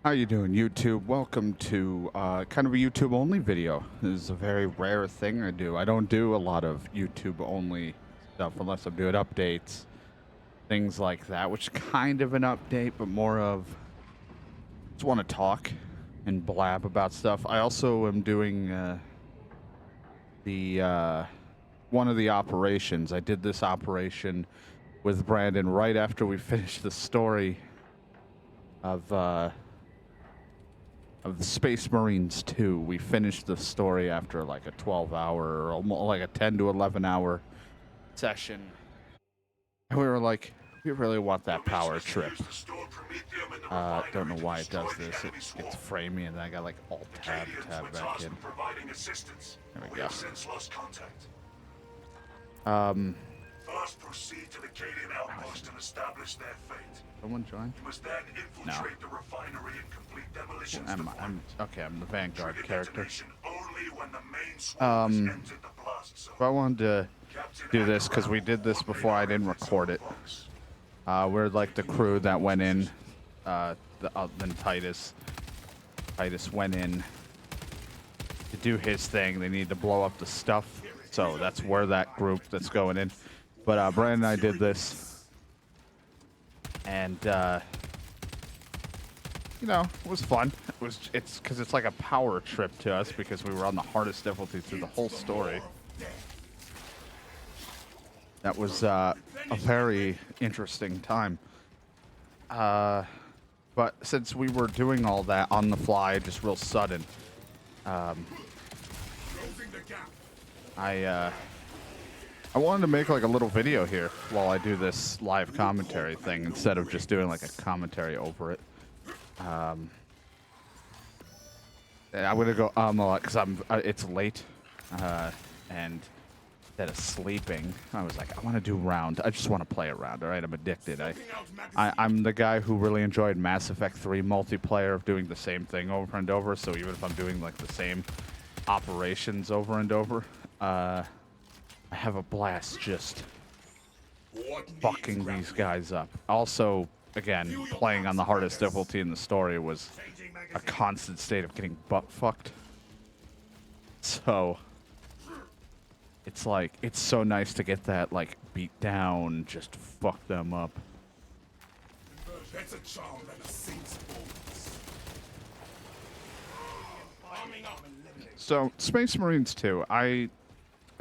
How you doing, YouTube? Welcome to kind of a YouTube only video. This is a very rare thing I do. I don't do a lot of YouTube only stuff unless I'm doing updates, things like that, which is kind of an update, but more of just want to talk and blab about stuff. I also am doing the one of the operations. I did this operation with Brandon right after we finished the story of the Space Marines 2. We finished the story after like a 12-hour or almost like a 10 to 11-hour session. And we were like, we really want that power trip. Don't know why it does this. It's framing, and then I got like Alt-Tab back in. There we go. First, proceed to the Cadian outpost and establish their fate. Someone join? You must then infiltrate the refinery and complete demolitions. I'm the Vanguard character. Only when the main squad has entered the blast zone. But I wanted to do this because we did this before. I didn't record it. We're like the crew that went in. Then Titus went in to do his thing. They need to blow up the stuff. So that's where that group that's going in. But Brandon and I did this. And you know, it was fun. It's because it's like a power trip to us because we were on the hardest difficulty through the whole story. That was a very interesting time. But since we were doing all that on the fly, just real sudden, I wanted to make like a little video here while I do this live commentary thing instead of just doing like a commentary over it. I'm gonna go because it's late, and instead of sleeping, I was like, I want to do round. I just want to play a round. All right, I'm addicted. I'm the guy who really enjoyed Mass Effect 3 multiplayer of doing the same thing over and over. So even if I'm doing like the same operations over and over, I have a blast just fucking these guys up. Also, again, playing on the hardest difficulty in the story was a constant state of getting butt fucked. So it's like, it's so nice to get that like beat down, just fuck them up. So Space Marines 2, I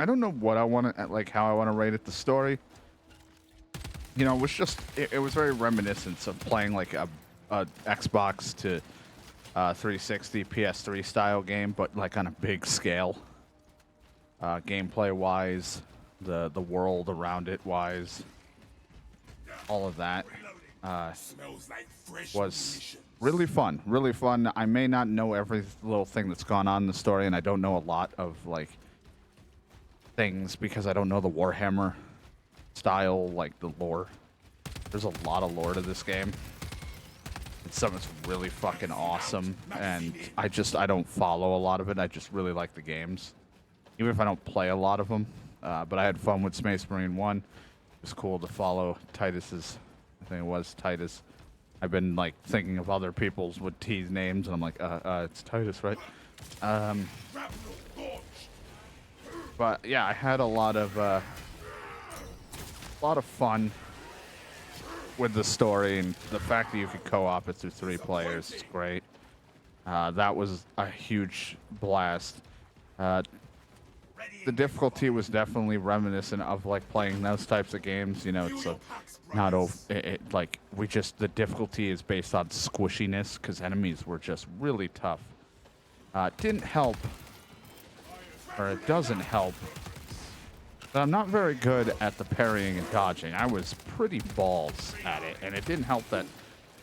don't know what I want to, like, how I want to rate it. The story, you know, was just, it was very reminiscent of playing like a Xbox to 360 PS3 style game, but like on a big scale. Gameplay wise, the world around it wise, all of that was really fun, really fun. I may not know every little thing that's gone on in the story, and I don't know a lot of like things because I don't know the Warhammer style, like the lore. There's a lot of lore to this game. It's something that's really fucking awesome, and I don't follow a lot of it. I just really like the games, even if I don't play a lot of them. But I had fun with Space Marine 1. It was cool to follow Titus's, I think it was Titus. I've been like thinking of other people's with T's names, and I'm like, it's Titus, right? But yeah, I had a lot of fun with the story, and the fact that you could co-op it through 3 players is great. That was a huge blast. The difficulty was definitely reminiscent of like playing those types of games. You know, it's the difficulty is based on squishiness because enemies were just really tough. It didn't help, or it doesn't help, but I'm not very good at the parrying and dodging. I was pretty balls at it, and it didn't help that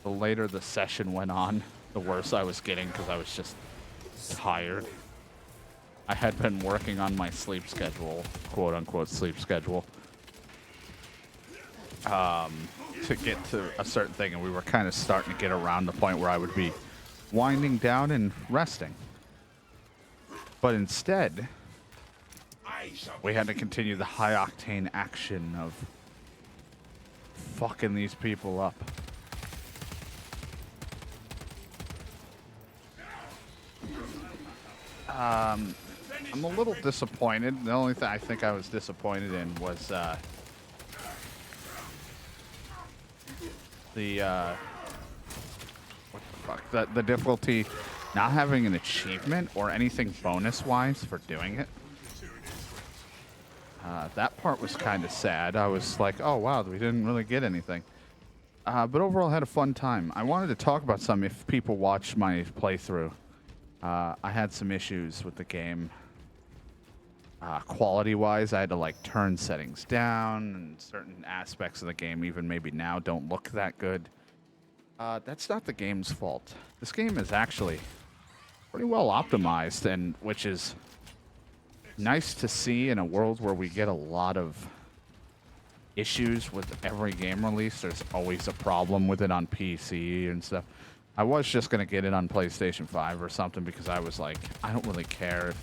the later the session went on, the worse I was getting because I was just tired. I had been working on my sleep schedule, quote unquote sleep schedule, to get to a certain thing, and we were kind of starting to get around the point where I would be winding down and resting. But instead, we had to continue the high octane action of fucking these people up. I'm a little disappointed. The only thing I think I was disappointed in was the what the fuck? The difficulty not having an achievement or anything bonus wise for doing it. That part was kind of sad. I was like, oh wow, we didn't really get anything. But overall, I had a fun time. I wanted to talk about some if people watched my playthrough. I had some issues with the game. Quality-wise, I had to like turn settings down, and certain aspects of the game, even maybe now, don't look that good. That's not the game's fault. This game is actually pretty well optimized, and which is nice to see in a world where we get a lot of issues with every game release. There's always a problem with it on PC and stuff. I was just gonna get it on PlayStation 5 or something because I was like, I don't really care if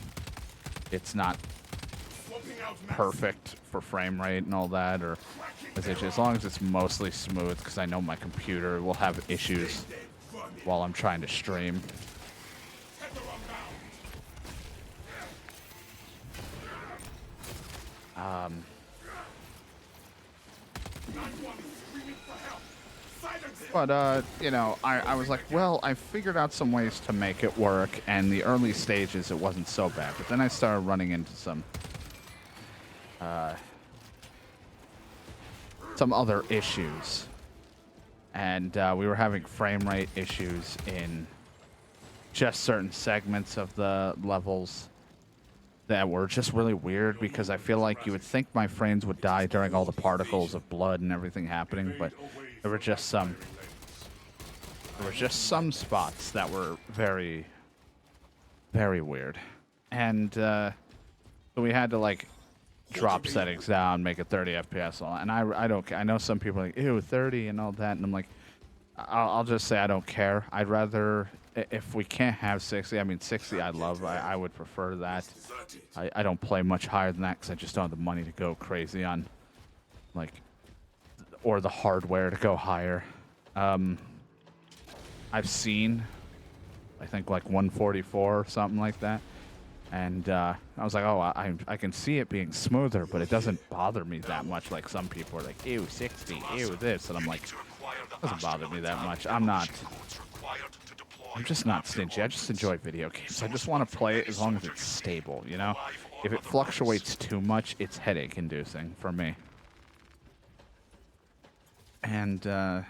it's not perfect for frame rate and all that, or as long as it's mostly smooth, because I know my computer will have issues while I'm trying to stream. But, you know, I was like, well, I figured out some ways to make it work, and the early stages, it wasn't so bad. But then I started running into some other issues. And we were having frame rate issues in just certain segments of the levels that were just really weird, because I feel like you would think my frames would die during all the particles of blood and everything happening, but there were just some spots that were very, very weird. And so we had to like drop settings down, make it 30 FPS, and I don't. I know some people are like, ew, 30 and all that, and I'm like, I'll just say I don't care. I'd rather, if we can't have 60, I mean 60 I love. I would prefer that. I don't play much higher than that because I just don't have the money to go crazy on, like, or the hardware to go higher. I've seen, I think, like 144 or something like that. And I was like, oh, I can see it being smoother, but it doesn't bother me that much. Like some people are like, ew, 60, ew, this. And I'm like, it doesn't bother me that much. I'm just not stingy. I just enjoy video games. I just want to play it as long as it's stable, you know? If it fluctuates too much, it's headache-inducing for me. And I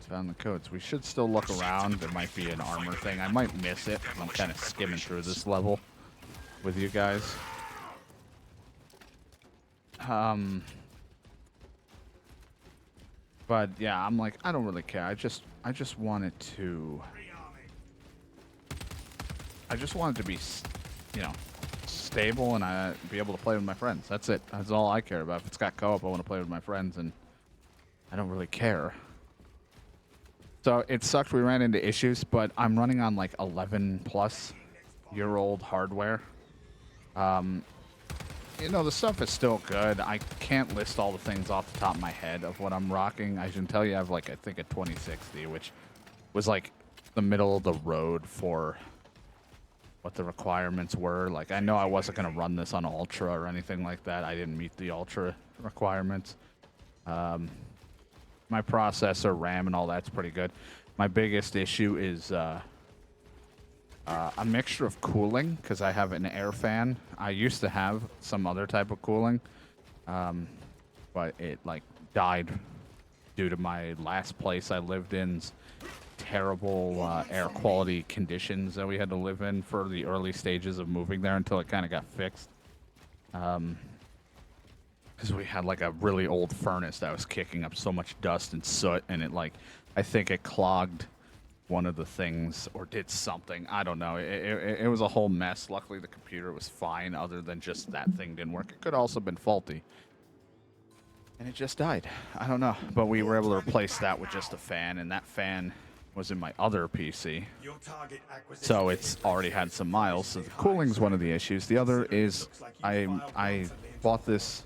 found the codes. We should still look around. There might be an armor thing. I might miss it. I'm kind of skimming through this level with you guys. But yeah, I'm like, I don't really care. I just wanted to. I just wanted to be, you know, stable, and be able to play with my friends. That's it. That's all I care about. If it's got co-op, I want to play with my friends, and I don't really care. So it sucked. We ran into issues, but I'm running on like 11-plus-year-old hardware. You know, the stuff is still good. I can't list all the things off the top of my head of what I'm rocking. I can tell you I have like, I think, a 2060, which was like the middle of the road for what the requirements were. Like, I know I wasn't going to run this on Ultra or anything like that. I didn't meet the Ultra requirements. My processor, RAM, and all that's pretty good. My biggest issue is a mixture of cooling, because I have an air fan. I used to have some other type of cooling, but it like died due to my last place I lived in's terrible air quality conditions that we had to live in for the early stages of moving there until it kind of got fixed. Because we had like a really old furnace that was kicking up so much dust and soot, and it like, I think it clogged one of the things or did something. I don't know. It was a whole mess. Luckily, the computer was fine, other than just that thing didn't work. It could also have been faulty. And it just died. I don't know. But we were able to replace that with just a fan, and that fan was in my other PC. So it's already had some miles. So the cooling's one of the issues. The other is I bought this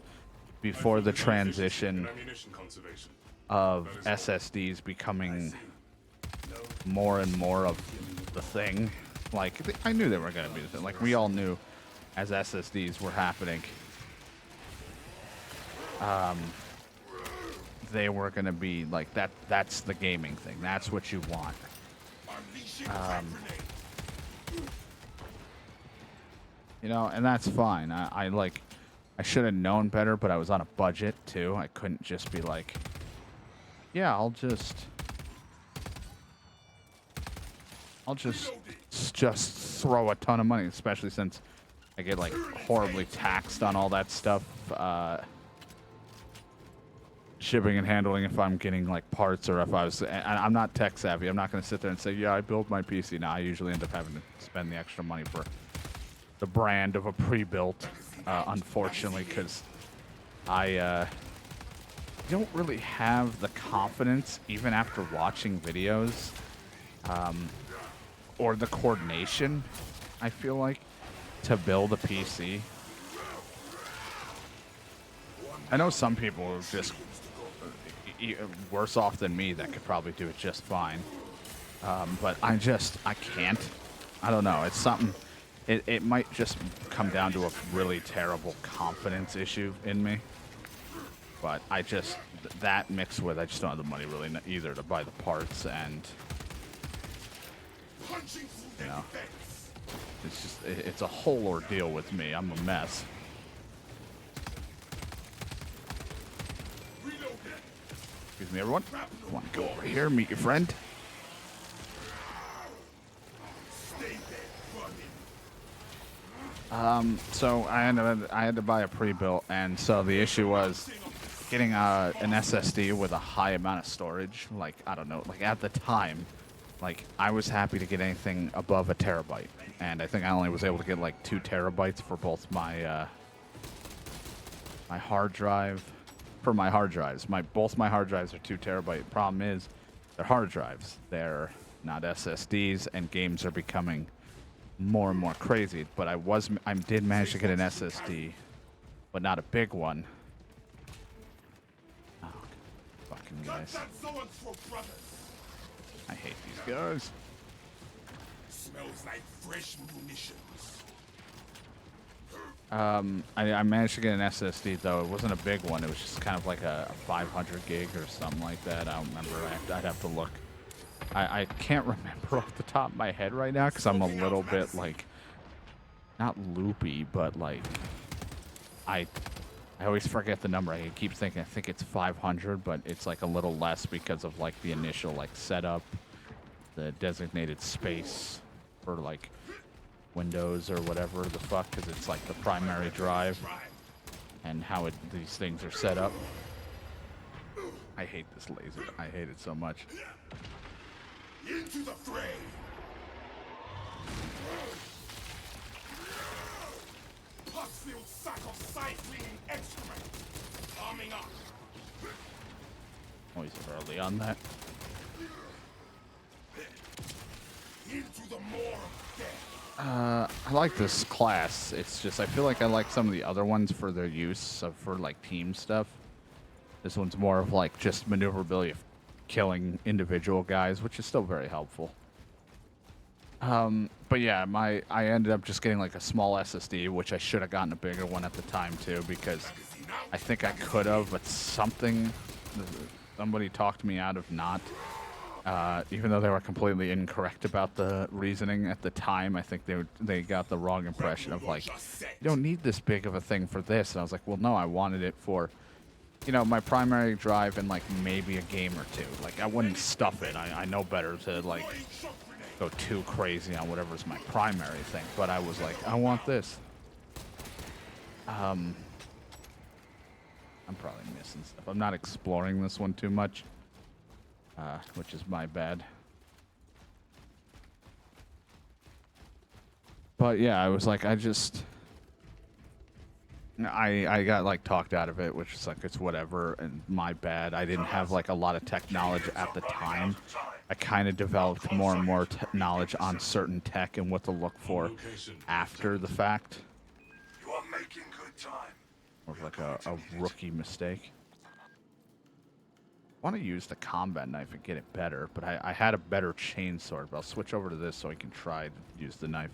before the transition of SSDs becoming more and more of the thing. Like, I knew they were going to be the thing. Like, we all knew as SSDs were happening, they were going to be like that. That's the gaming thing. That's what you want. You know, and that's fine. I should have known better, but I was on a budget too. I couldn't just be like, yeah, I'll just throw a ton of money, especially since I get like horribly taxed on all that stuff. Shipping and handling if I'm getting like parts, or if I'm not tech savvy. I'm not going to sit there and say, yeah, I build my PC. Now I usually end up having to spend the extra money for the brand of a pre-built, unfortunately, because I don't really have the confidence, even after watching videos, or the coordination, I feel like, to build a PC. I know some people are just worse off than me that could probably do it just fine. But I can't. I don't know. It's something. It might just come down to a really terrible confidence issue in me. But that mixed with I just don't have the money really either to buy the parts, and you know, it's a whole ordeal with me. I'm a mess. Excuse me, everyone. I want to go over here, meet your friend. So I had to buy a pre-built, and so the issue was getting an SSD with a high amount of storage. Like, I don't know, like at the time, like I was happy to get anything above a terabyte, and I think I only was able to get like 2 terabytes for both my my hard drive. For my hard drives, both my hard drives are 2 terabyte. Problem is, they're hard drives. They're not SSDs, and games are becoming more and more crazy. But I did manage to get an SSD, but not a big one. Oh, fucking guys! I hate these guys. Smells like fresh munitions. I managed to get an SSD, though. It wasn't a big one. It was just kind of like a 500 gig or something like that. I don't remember. I'd have to look. I can't remember off the top of my head right now because I'm a little bit, like, not loopy, but, like, I always forget the number. I keep thinking, I think it's 500, but it's, like, a little less because of, like, the initial, like, setup, the designated space for, like, Windows or whatever the fuck, because it's like the primary drive and how these things are set up. I hate this laser. I hate it so much. Into the fray. Pus-filled sack of side-cleaning excrement. Arming up. Always early on that. Into the maw of death. I like this class. It's just I feel like I like some of the other ones for their use for like team stuff. This one's more of like just maneuverability of killing individual guys, which is still very helpful. But yeah, I ended up just getting like a small SSD, which I should have gotten a bigger one at the time too, because I think I could have, but somebody talked me out of not. Even though they were completely incorrect about the reasoning at the time, I think they got the wrong impression of like, you don't need this big of a thing for this. And I was like, well, no, I wanted it for, you know, my primary drive and like maybe a game or two. Like I wouldn't stuff it. I know better to like go too crazy on whatever's my primary thing. But I was like, I want this. I'm probably missing stuff. I'm not exploring this one too much. Which is my bad. But yeah, I was like, I got like talked out of it, which is like, it's whatever, and my bad. I didn't have like a lot of tech knowledge at the time. I kind of developed more and more knowledge on certain tech and what to look for after the fact. You are making good time. More of like a rookie mistake. want to use the combat knife and get it better, but I had a better chainsword. But I'll switch over to this so I can try to use the knife.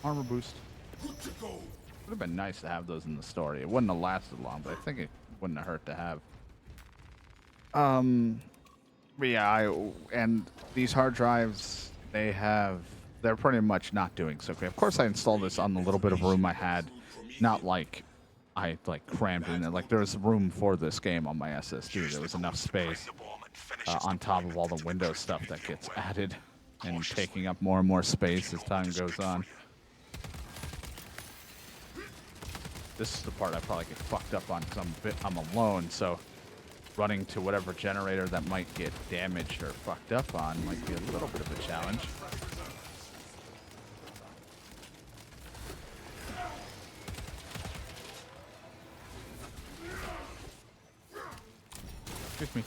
Armor boost. Good to go. Would have been nice to have those in the story. It wouldn't have lasted long, but I think it wouldn't have hurt to have. But yeah, and these hard drives, they're pretty much not doing so great. Of course, I installed this on the little bit of room I had, not like I like crammed in it. Like there was room for this game on my SSD. There was enough space on top of all the Windows stuff that gets added and taking up more and more space as time goes on. This is the part I probably get fucked up on because I'm alone, so running to whatever generator that might get damaged or fucked up on might be a little bit of a challenge. Excuse me.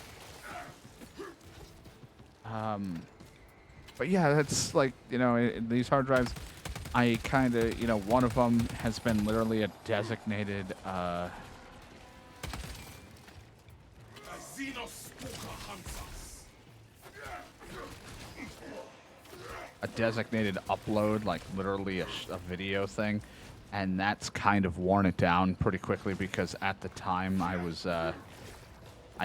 But yeah, that's like, you know, these hard drives, I kind of, you know, one of them has been literally a designated, upload, like literally a video thing, and that's kind of worn it down pretty quickly because at the time I was, I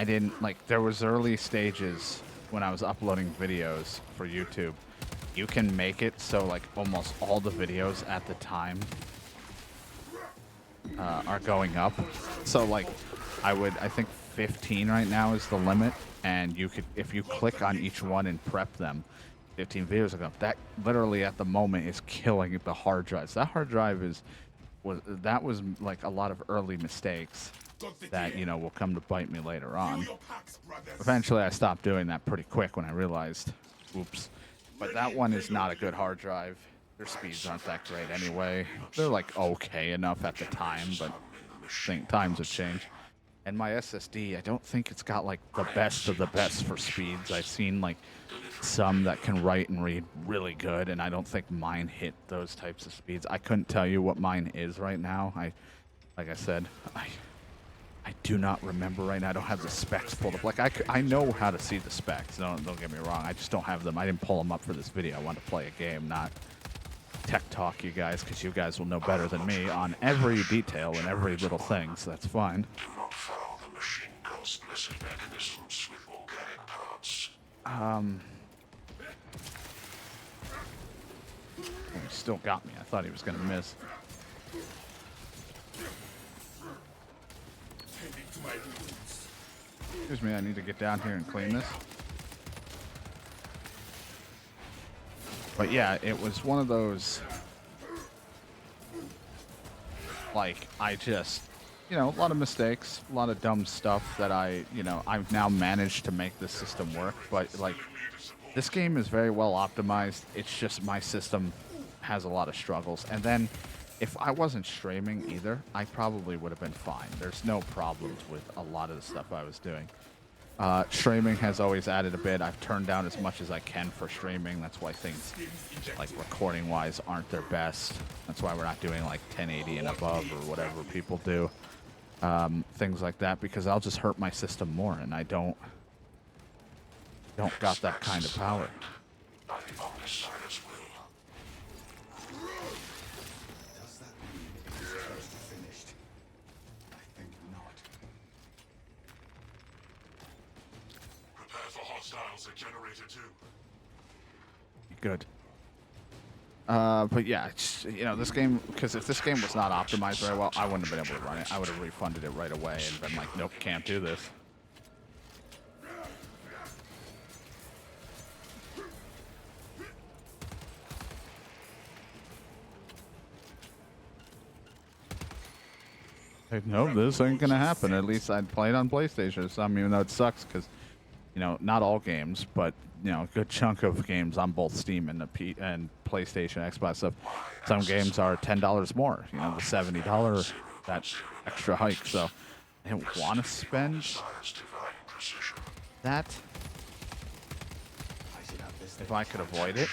didn't, like, there was early stages when I was uploading videos for YouTube. You can make it so like almost all the videos at the time are going up. So like I think 15 right now is the limit, and you could, if you click on each one and prep them, 15 videos ago, that literally at the moment is killing the hard drives. That hard drive was like a lot of early mistakes that, you know, will come to bite me later on. Eventually I stopped doing that pretty quick when I realized, oops. But that one is not a good hard drive. Their speeds aren't that great anyway. They're like okay enough at the time, but I think times have changed. And my SSD, I don't think it's got like the best of the best for speeds. I've seen like some that can write and read really good, and I don't think mine hit those types of speeds. I couldn't tell you what mine is right now. Like I said, I do not remember right now. I don't have the specs pulled up. Like I know how to see the specs. Don't get me wrong. I just don't have them. I didn't pull them up for this video. I want to play a game, not tech talk you guys, because you guys will know better than me on every detail and every little thing. So that's fine. Do not follow the machine gun's blessed mechanisms with organic parts. Oh, he still got me. I thought he was gonna miss. Excuse me, I need to get down here and clean this. But yeah, it was one of those, like, I just, you know, a lot of mistakes, a lot of dumb stuff that I've now managed to make this system work. But like, this game is very well optimized. It's just my system has a lot of struggles. And then if I wasn't streaming either, I probably would have been fine. There's no problems with a lot of the stuff I was doing. Streaming has always added a bit. I've turned down as much as I can for streaming. That's why things, like recording-wise, aren't their best. That's why we're not doing like 1080 and above or whatever people do. Things like that, because I'll just hurt my system more, and I don't got that kind of power. Good. But yeah, it's, you know, this game, because if this game was not optimized very well, I wouldn't have been able to run it. I would have refunded it right away and been like, nope, can't do this. Like, no, this ain't gonna happen. At least I'd play it on PlayStation or something, even though it sucks because, you know, not all games, but, you know, a good chunk of games on both Steam and and PlayStation, Xbox stuff. Some games are $10 more, you know, the $70, that extra hike. So I didn't want to spend that if I could avoid it.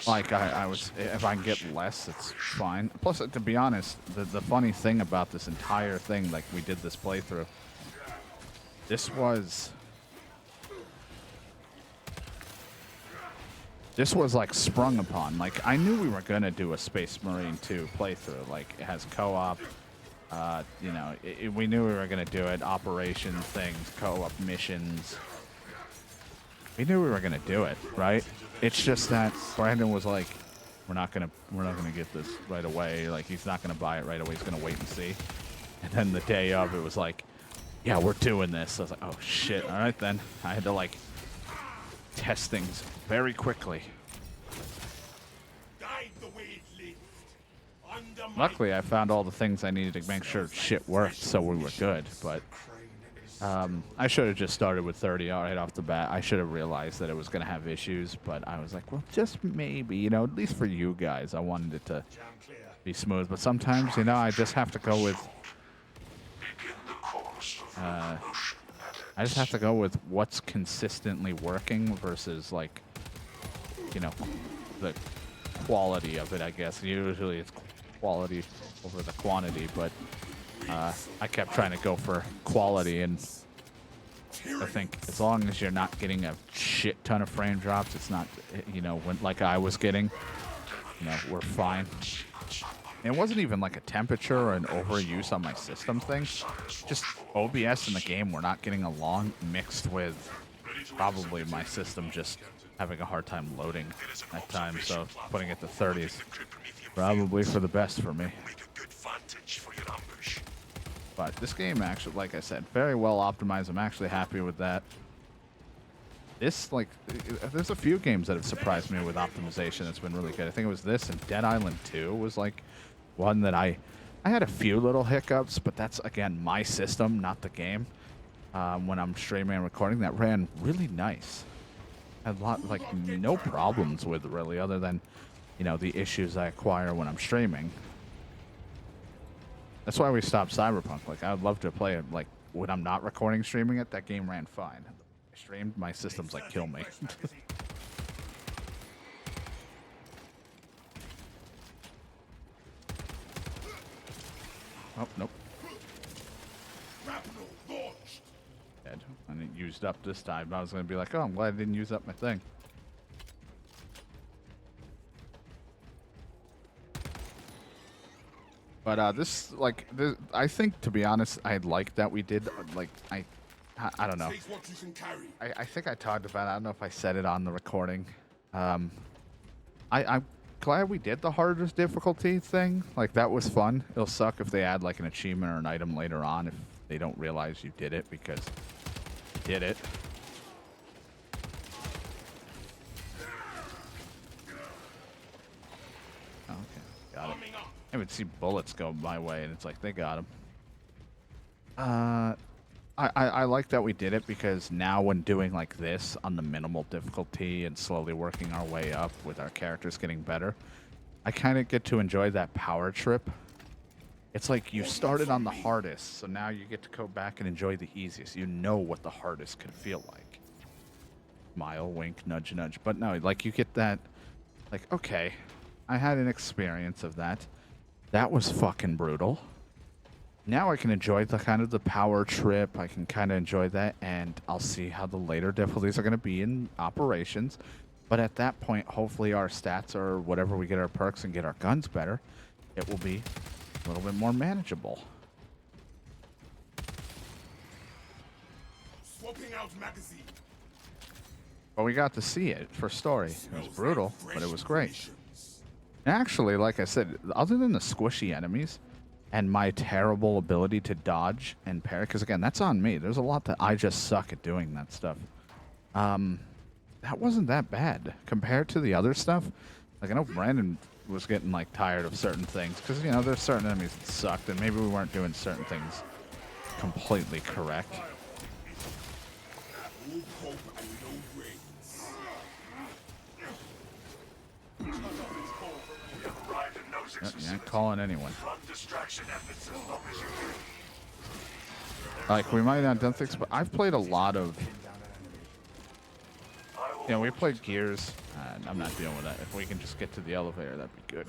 Like I was, if I can get less, it's fine. Plus, to be honest, the funny thing about this entire thing, like we did this playthrough, this was like sprung upon. Like I knew we were gonna do a Space Marine 2 playthrough. Like it has co-op. You know, we knew we were gonna do it. Operation things, co-op missions. We knew we were gonna do it, right? It's just that Brandon was like, we're not gonna get this right away. Like he's not gonna buy it right away. He's gonna wait and see. And then the day of, it was like, yeah, we're doing this. I was like, oh shit. All right then. I had to like test things very quickly. Luckily, I found all the things I needed to make sure shit worked, so we were good. But I should have just started with 30 right off the bat. I should have realized that it was going to have issues, but I was like, well, just maybe, you know, at least for you guys, I wanted it to be smooth. But sometimes, you know, I just have to go with I just have to go with what's consistently working versus, like, you know, the quality of it, I guess. Usually it's quality over the quantity, but I kept trying to go for quality, and I think as long as you're not getting a shit ton of frame drops, it's not, you know, like I was getting, you know, we're fine. It wasn't even like a temperature or an overuse on my system thing. Just OBS and the game were not getting along, mixed with probably my system just having a hard time loading at times. So putting it to 30 is probably for the best for me. But this game actually, like I said, very well optimized. I'm actually happy with that. This, like, there's a few games that have surprised me with optimization that's been really good. I think it was this, and Dead Island 2 was like one that I had a few little hiccups, but that's, again, my system, not the game. When I'm streaming and recording, that ran really nice. Had a lot, like, no problems with it, really, other than, you know, the issues I acquire when I'm streaming. That's why we stopped Cyberpunk. Like, I would love to play it, like, when I'm not recording, streaming it, that game ran fine. I streamed, my system's like, kill me. Oh, nope. Dead. And it used up this time. I was going to be like, oh, I'm glad I didn't use up my thing. But this, like, I think, to be honest, I like that we did, like, I don't know. I think I talked about it. I don't know if I said it on the recording. I'm glad we did the hardest difficulty thing. Like, that was fun. It'll suck if they add, like, an achievement or an item later on if they don't realize you did it, because you did it. Oh, okay, got it. I would see bullets go my way, and it's like, they got him. I like that we did it, because now when doing like this on the minimal difficulty and slowly working our way up with our characters getting better, I kind of get to enjoy that power trip. It's like you started on the hardest, so now you get to go back and enjoy the easiest. You know what the hardest could feel like. Smile, wink, nudge, nudge. But no, like, you get that, like, okay, I had an experience of that. That was fucking brutal. Now I can enjoy the kind of the power trip. I can kind of enjoy that, and I'll see how the later difficulties are going to be in operations. But at that point, hopefully our stats, or whatever, we get our perks and get our guns better, it will be a little bit more manageable. Swapping out magazine. But we got to see it for story. It was brutal, but it was great. Actually, like I said, other than the squishy enemies and my terrible ability to dodge and parry, because again, that's on me. There's a lot that I just suck at doing that stuff. That wasn't that bad compared to the other stuff. Like, I know Brandon was getting, like, tired of certain things, because, you know, there's certain enemies that sucked, and maybe we weren't doing certain things completely correct. You ain't calling anyone. Like, we might not have done things, but I've played a lot of Yeah, we played Gears, and I'm not dealing with that. If we can just get to the elevator, that'd be good.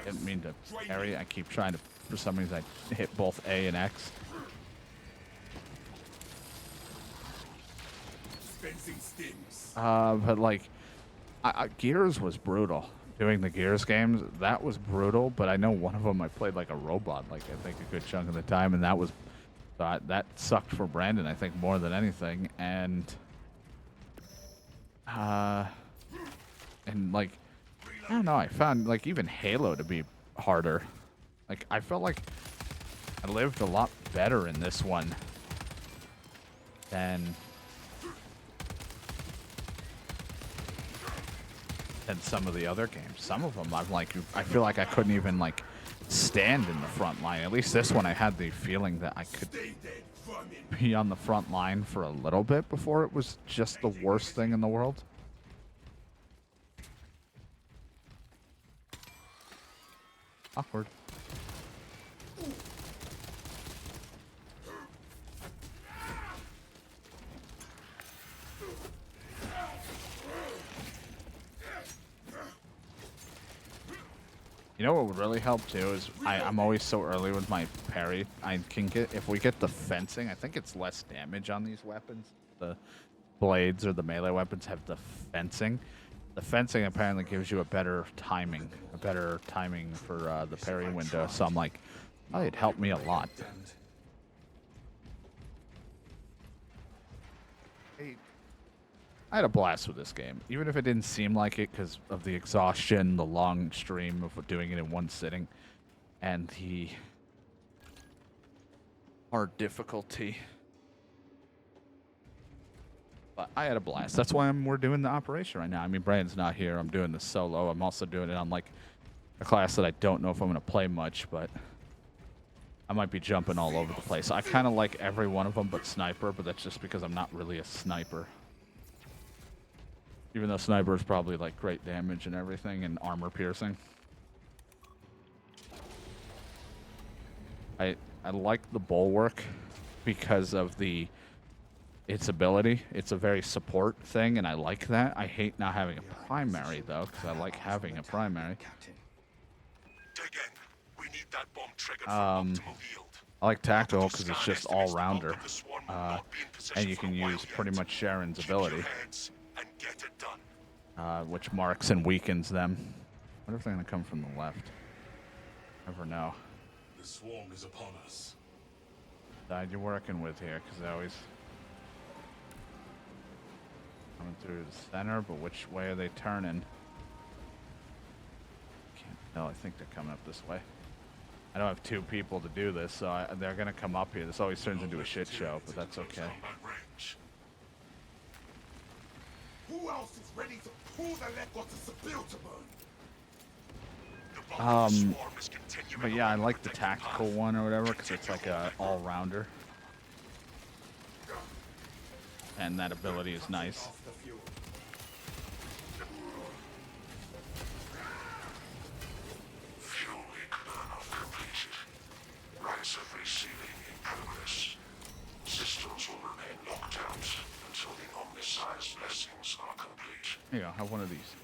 Didn't mean to parry. I keep trying to, for some reason, I hit both A and X. But like, Gears was brutal. Doing the Gears games, that was brutal. But I know one of them I played like a robot, like I think a good chunk of the time, and that was that sucked for Brandon. I think more than anything, and like I don't know. I found like even Halo to be harder. Like I felt like I lived a lot better in this one than some of the other games. Some of them I'm like, I feel like I couldn't even like stand in the front line. At least this one I had the feeling that I could be on the front line for a little bit before it was just the worst thing in the world. Awkward. You know what would really help too is I'm always so early with my parry. I can get, if we get the fencing, I think it's less damage on these weapons. The blades or the melee weapons have the fencing. The fencing apparently gives you a better timing for the parry window. So I'm like, oh, it helped me a lot. I had a blast with this game, even if it didn't seem like it because of the exhaustion, the long stream of doing it in one sitting, and the hard difficulty. But I had a blast. That's why we're doing the operation right now. I mean, Brandon's not here. I'm doing this solo. I'm also doing it on like a class that I don't know if I'm going to play much, but I might be jumping all over the place. I kind of like every one of them but sniper, but that's just because I'm not really a sniper. Even though sniper is probably like great damage and everything and armor piercing. I like the bulwark because of its ability. It's a very support thing and I like that. I hate not having a primary though, because I like having a primary. We need that bomb triggered for optimal yield. I like tactical because it's just all rounder. And you can use pretty much Sharon's ability. And get it done. Which marks and weakens them. I wonder if they're going to come from the left. Never know. The swarm is upon us. Side you're working with here, because they always coming through the center, but which way are they turning? Can't tell. I think they're coming up this way. I don't have two people to do this, so they're going to come up here. This always turns into a shit show, but that's okay. Who else is ready to pull the leg? Got a bill to burn. But yeah, I like the tactical one or whatever because it's like a all-rounder, and that ability is nice. Fuel leak burn-off completed. Rights of receiving in progress. Systems will remain locked out until the omniscience blessings are complete. Here you go, have one of these.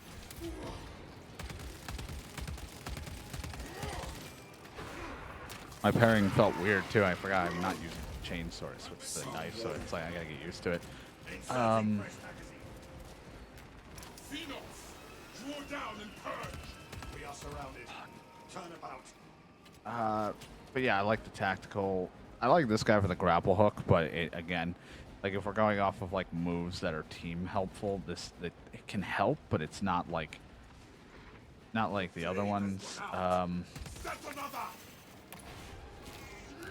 My parrying felt weird too. I forgot I'm not using the chainsaw, I switched to the knife, so it's like I gotta get used to it. Draw down and purge. We are surrounded. Turn about. But yeah, I like the tactical. I like this guy for the grapple hook, but again, like if we're going off of like moves that are team helpful, it can help, but it's not like the other ones.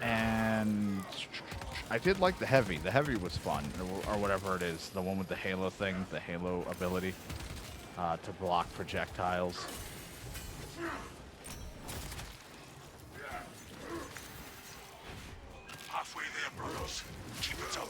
And I did like the heavy. The heavy was fun, or whatever it is. The one with the Halo thing, the Halo ability to block projectiles. Halfway there, brothers. Keep it up.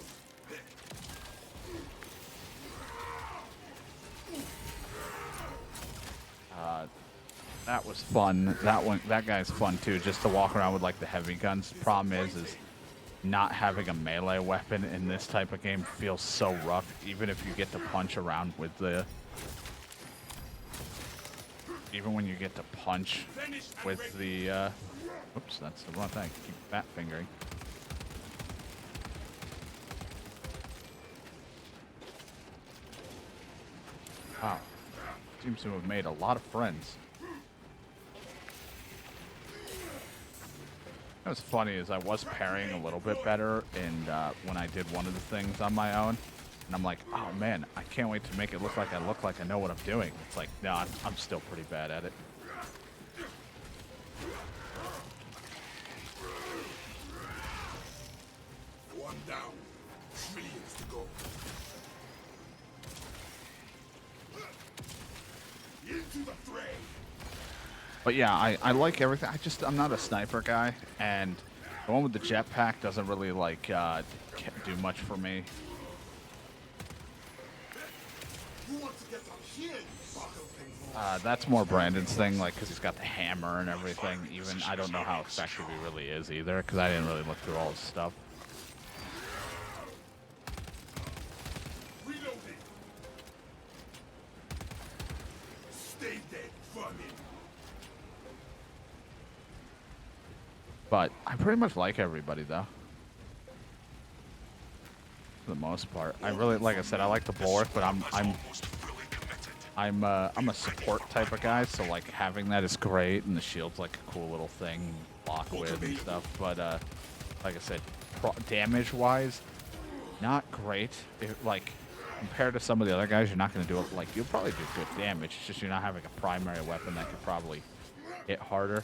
That was fun. That guy's fun too, just to walk around with like the heavy guns. Problem is not having a melee weapon in this type of game feels so rough, even if you get to punch around with the... Even when you get to punch with the, oops, that's the wrong thing. Keep fat fingering. Wow. Seems to have made a lot of friends. What's funny is I was parrying a little bit better and when I did one of the things on my own. And I'm like, oh man, I can't wait to make it look like I know what I'm doing. It's like, no, I'm still pretty bad at it. One down. Trillions to go. Into the fray. But yeah, I like everything. I'm not a sniper guy, and the one with the jetpack doesn't really like do much for me. That's more Brandon's thing, like, because he's got the hammer and everything. Even I don't know how effective he really is either, because I didn't really look through all his stuff. Stay dead, vermin. But I pretty much like everybody though. For the most part, I really, like I said, I like the bulwark, but I'm a support type of guy, so like having that is great, and the shield's like a cool little thing to block with and stuff. But like I said, damage-wise, not great. Like compared to some of the other guys, you're not going to do it. Like you'll probably do good damage. It's just you're not having a primary weapon that could probably hit harder.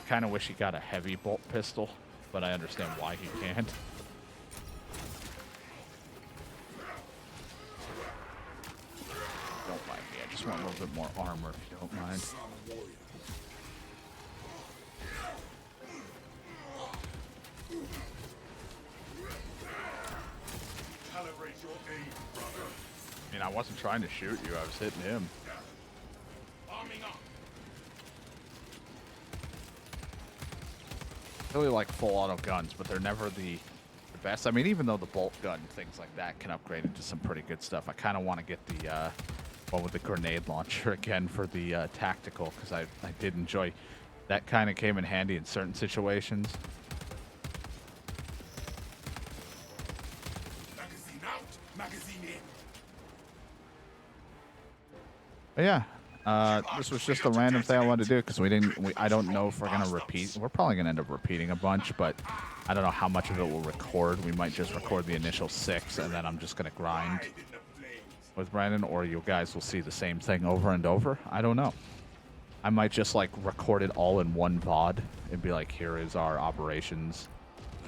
Kind of wish he got a heavy bolt pistol, but I understand why he can't. Don't mind me. I just want a little bit more armor, if you don't mind. Calibrate your aim, brother. I mean, I wasn't trying to shoot you. I was hitting him. Arming up. Really like full auto guns, but they're never the best. I mean, even though the bolt gun and things like that can upgrade into some pretty good stuff, I kind of want to get the one with the grenade launcher again for the tactical, because I did enjoy that. Kind of came in handy in certain situations. Magazine out. Magazine in. But yeah, this was just a random thing I wanted to do because I don't know if we're gonna repeat. We're probably gonna end up repeating a bunch, but I don't know how much of it we'll record. We might just record the initial 6, and then I'm just gonna grind with Brandon, or you guys will see the same thing over and over. I don't know. I might just like record it all in one VOD and be like, here is our operations.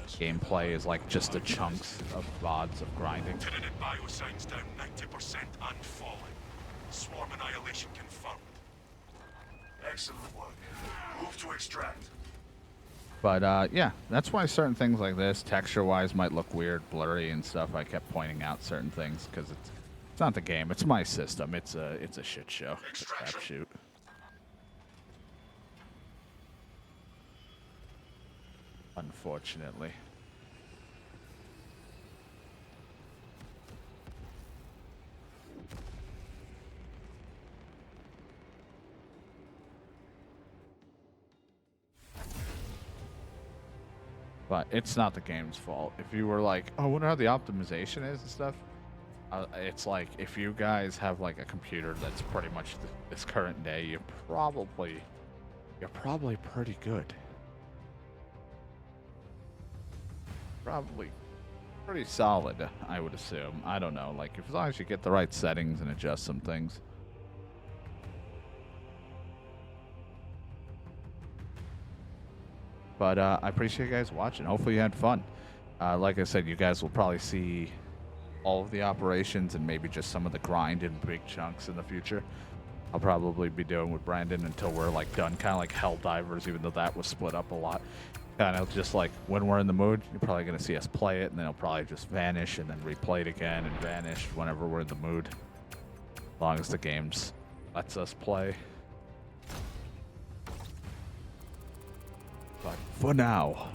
Gameplay is like just the chunks of VODs of grinding. Tentative biosigns down 90% and falling. Swarm annihilation confirmed. Excellent work. Move to extract. But yeah, that's why certain things like this, texture-wise, might look weird, blurry and stuff. I kept pointing out certain things because it's not the game. It's my system. It's a shit show. It's a crapshoot. Unfortunately. But it's not the game's fault. If you were like, oh, I wonder how the optimization is and stuff, it's like, if you guys have like a computer that's pretty much this current day, you're probably pretty good. Probably pretty solid, I would assume. I don't know, like, as long as you get the right settings and adjust some things. But I appreciate you guys watching. Hopefully you had fun. Like I said, you guys will probably see all of the operations and maybe just some of the grind in big chunks in the future. I'll probably be doing with Brandon until we're like done, kind of like Helldivers, even though that was split up a lot. Kind of just like when we're in the mood, you're probably going to see us play it, and then it'll probably just vanish and then replay it again and vanish whenever we're in the mood. As long as the games lets us play. But for now,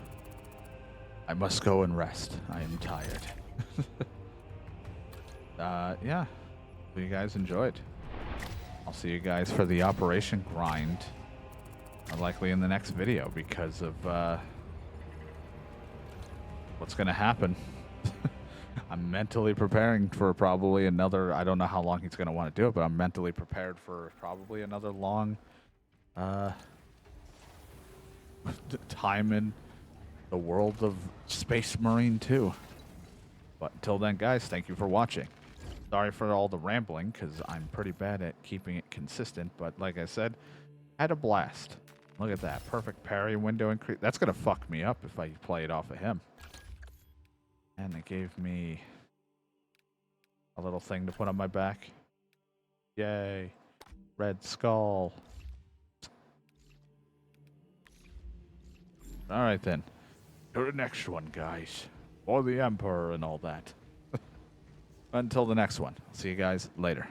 I must go and rest. I am tired. Yeah. Hope you guys enjoyed. I'll see you guys for the Operation Grind. Likely in the next video because of what's going to happen. I'm mentally preparing for probably another, I don't know how long he's going to want to do it, but I'm mentally prepared for probably another long time in the world of Space Marine 2. But until then, guys, thank you for watching. Sorry for all the rambling, because I'm pretty bad at keeping it consistent, but like I said, I had a blast. Look at that. Perfect parry window increase. That's going to fuck me up if I play it off of him. And it gave me a little thing to put on my back. Yay. Red skull. Alright then. To the next one, guys. For the Emperor and all that. Until the next one. See you guys later.